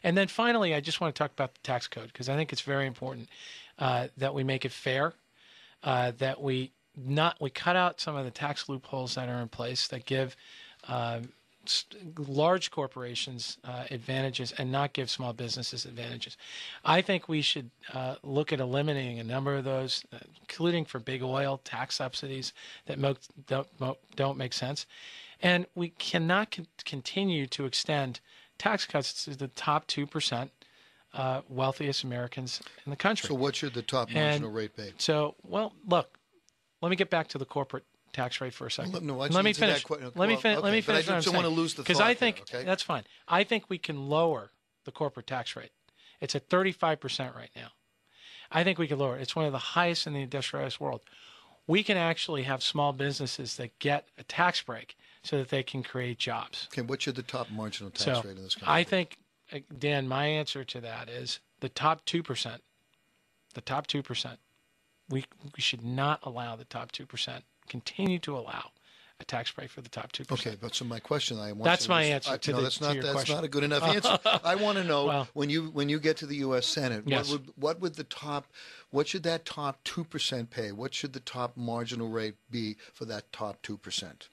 And then finally, I just want to talk about the tax code, because I think it's very important that we make it fair, that we cut out some of the tax loopholes that are in place that give large corporations advantages and not give small businesses advantages. I think we should look at eliminating a number of those, including for big oil tax subsidies that don't make sense. And we cannot continue to extend tax cuts to the top 2% wealthiest Americans in the country. So what should the top marginal rate be? So, well, look, let me get back to the corporate tax rate for a second. Well, no, let me finish. Let me finish. But I don't want to lose the thought. Because I think okay? that's fine. I think we can lower the corporate tax rate. It's at 35% right now. I think we can lower it. It's one of the highest in the industrialized world. We can actually have small businesses that get a tax break so that they can create jobs. Okay, what should the top marginal tax rate in this country I think, Dan, my answer to that is the top 2%. The top 2%. We should not allow the top 2%. Continue to allow a tax break for the top 2%. Okay, but so my question, that's my answer to your question. That's not a good enough answer. I want to know, well, when you get to the U.S. Senate, yes. what should that top 2% pay? What should the top marginal rate be for that top 2%?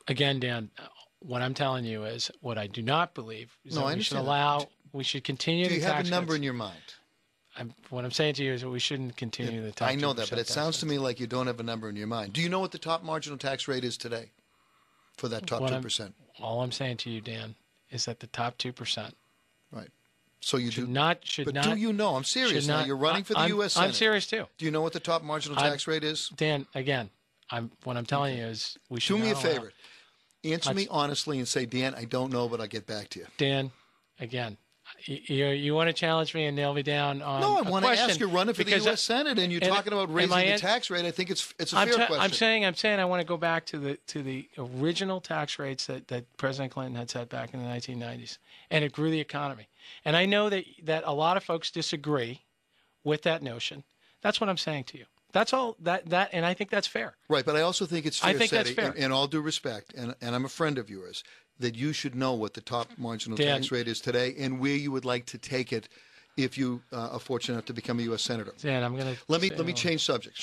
Again, Dan, what I'm telling you is what I do not believe is that we should continue. Do you have a number in your mind? What I'm saying to you is that we shouldn't continue the top 2%. I know that, but it sounds to me like you don't have a number in your mind. Do you know what the top marginal tax rate is today for that top 2%? All I'm saying to you, Dan, is that the top 2%. Right. So you should do not. Do you know? I'm serious now. You're running for the U.S. Senate. I'm serious too. Do you know what the top marginal tax rate is? Dan, again, what I'm telling you is we should. Do me a favor. Answer me honestly and say, Dan, I don't know, but I'll get back to you. Dan, again. You want to challenge me and nail me down on No, I want to ask you running for the U.S. Senate, and you're talking about raising the tax rate. I think it's a fair question. I'm saying I want to go back to the original tax rates that President Clinton had set back in the 1990s, and it grew the economy. And I know that a lot of folks disagree with that notion. That's what I'm saying to you. That's all and I think that's fair. Right, but I also think it's fair, I think that's fair. in all due respect, and I'm a friend of yours, that you should know what the top marginal tax rate is today and where you would like to take it if you are fortunate enough to become a U.S. Senator. Dan, I'm going to let me change subjects.